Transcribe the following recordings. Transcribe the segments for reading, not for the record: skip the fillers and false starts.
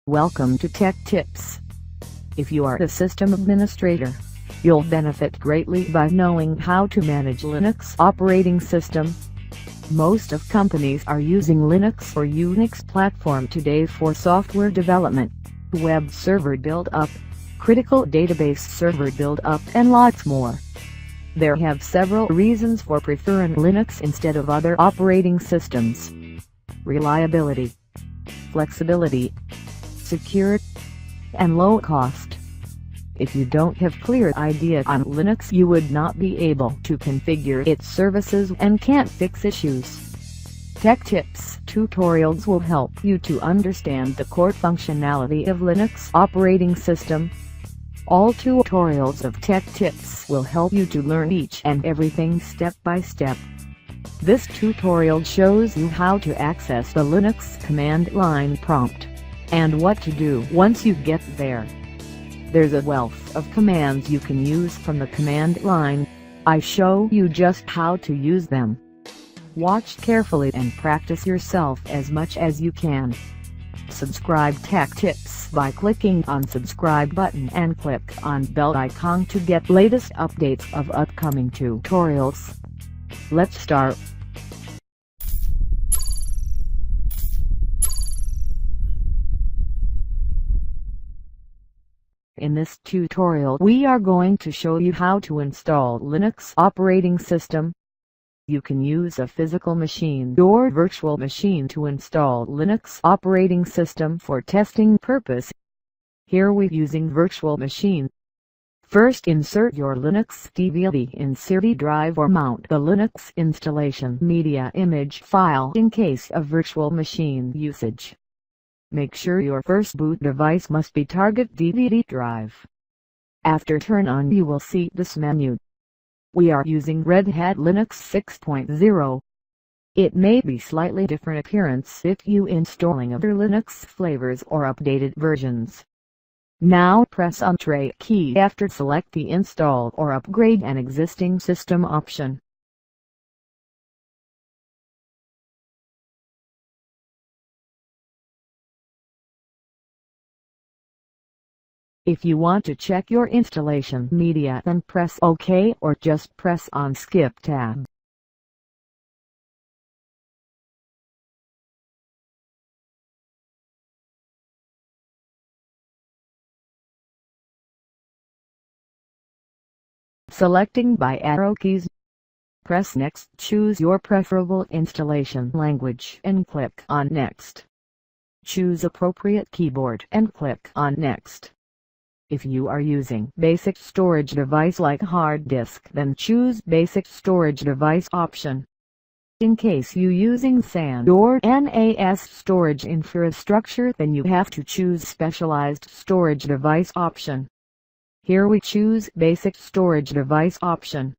Welcome to Tech Tips. If you are a system administrator, you'll benefit greatly by knowing how to manage Linux operating system. Most of companies are using Linux or Unix platform today for software development, web server build-up, critical database server build-up and lots more. There have several reasons for preferring Linux instead of other operating systems. Reliability, flexibility, secure, and low cost. If you don't have clear idea on Linux, you would not be able to configure its services and can't fix issues. Tech Tips tutorials will help you to understand the core functionality of Linux operating system. All tutorials of Tech Tips will help you to learn each and everything step by step. This tutorial shows you how to access the Linux command line prompt, and what to do once you get there. There's a wealth of commands you can use from the command line. I show you just how to use them. Watch carefully and practice yourself as much as you can. Subscribe Tech Tips by clicking on subscribe button and click on bell icon to get latest updates of upcoming tutorials. Let's start. In this tutorial we are going to show you how to install Linux operating system. You can use a physical machine or virtual machine to install Linux operating system for testing purpose. Here we're using virtual machine. First, insert your Linux DVD in CD drive or mount the Linux installation media image file in case of virtual machine usage. Make sure your first boot device must be target DVD drive. After turn on, you will see this menu. We are using Red Hat Linux 6.0. It may be slightly different appearance if you installing other Linux flavors or updated versions. Now press on Tray key after select the install or upgrade an existing system option. If you want to check your installation media, then press OK or just press on Skip tab. Selecting by arrow keys, press Next. Choose your preferable installation language and click on Next. Choose appropriate keyboard and click on Next. If you are using basic storage device like hard disk, then choose basic storage device option. In case you using SAN or NAS storage infrastructure, then you have to choose specialized storage device option. Here we choose basic storage device option.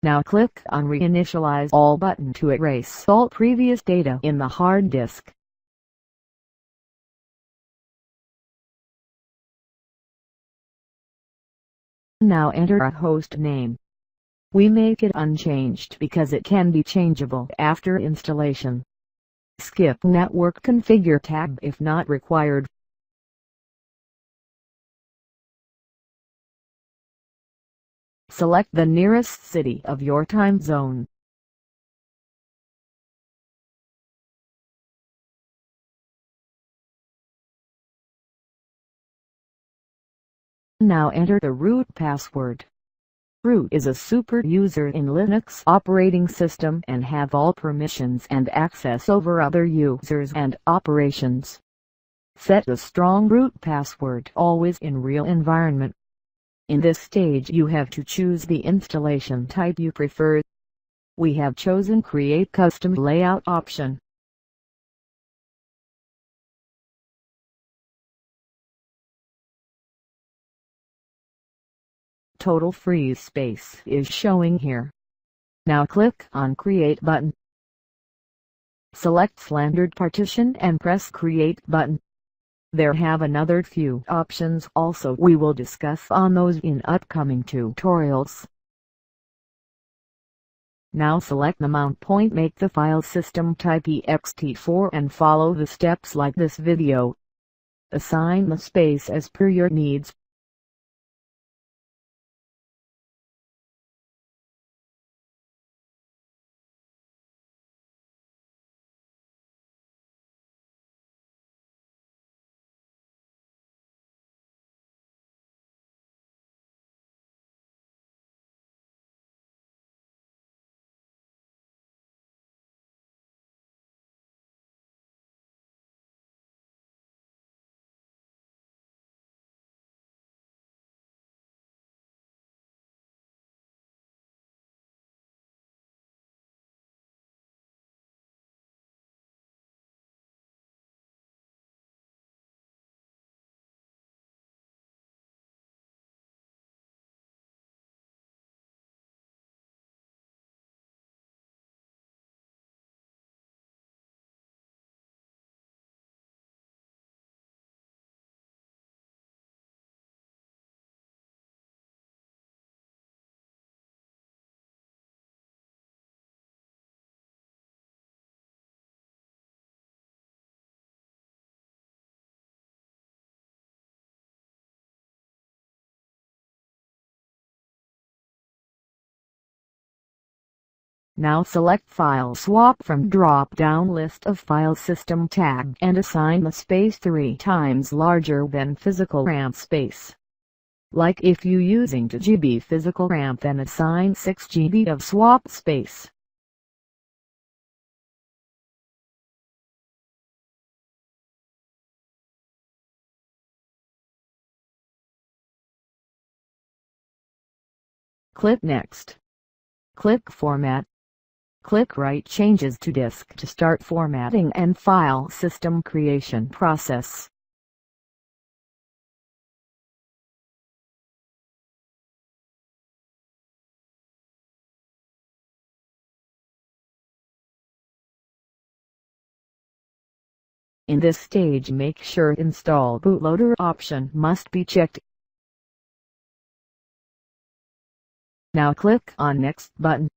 Now click on Reinitialize All button to erase all previous data in the hard disk. Now enter a host name. We make it unchanged because it can be changeable after installation. Skip Network Configure tab if not required. Select the nearest city of your time zone. Now enter the root password. Root is a super user in Linux operating system and have all permissions and access over other users and operations. Set a strong root password always in real environment. In this stage you have to choose the installation type you prefer. We have chosen Create Custom Layout option. Total free space is showing here. Now click on Create button. Select Slandered Partition and press Create button. There have another few options also, we will discuss on those in upcoming tutorials. Now select the mount point, make the file system type ext4 and follow the steps like this video. Assign the space as per your needs. Now select File Swap from drop-down list of File System tag and assign the space 3 times larger than physical RAM space. Like if you using 2 GB physical RAM, then assign 6 GB of swap space. Click Next. Click Format. Click Write Changes to Disk to start formatting and file system creation process. In this stage, make sure Install Bootloader option must be checked. Now click on Next button.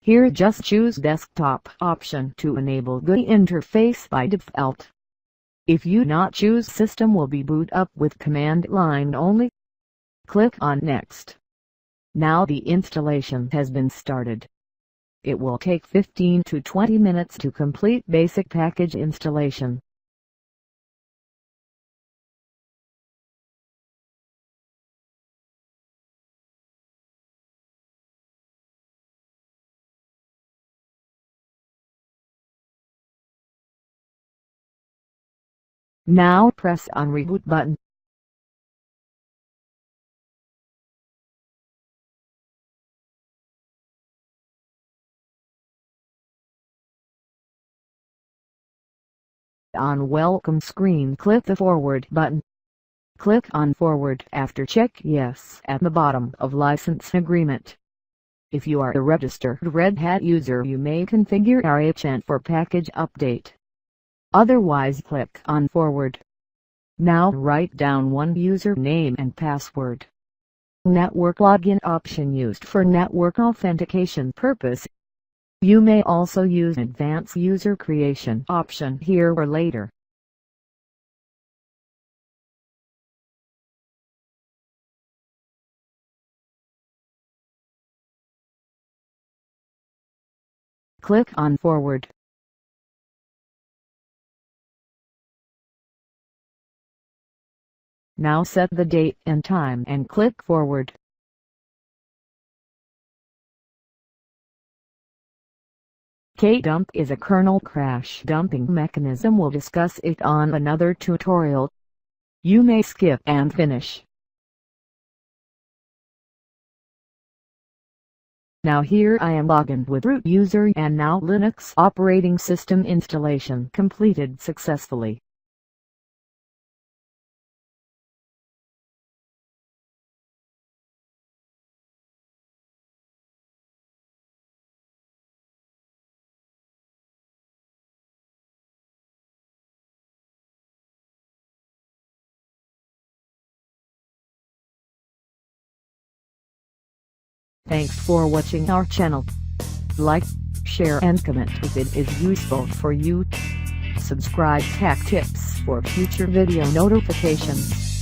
Here just choose Desktop option to enable GUI interface by default. If you not choose, system will be boot up with command line only. Click on Next. Now the installation has been started. It will take 15 to 20 minutes to complete basic package installation. Now press on Reboot button. On Welcome screen, click the Forward button. Click on Forward after check Yes at the bottom of License Agreement. If you are a registered Red Hat user, you may configure RHEL for package update. Otherwise, click on Forward. Now write down one username and password. Network login option used for network authentication purpose. You may also use advanced user creation option here or later. Click on Forward. Now set the date and time and click Forward. K-dump is a kernel crash dumping mechanism. We'll discuss it on another tutorial. You may skip and finish. Now here I am logged in with root user and now Linux operating system installation completed successfully. Thanks for watching our channel. Like, share and comment if it is useful for you. subscribe Tech Tips for future video notifications.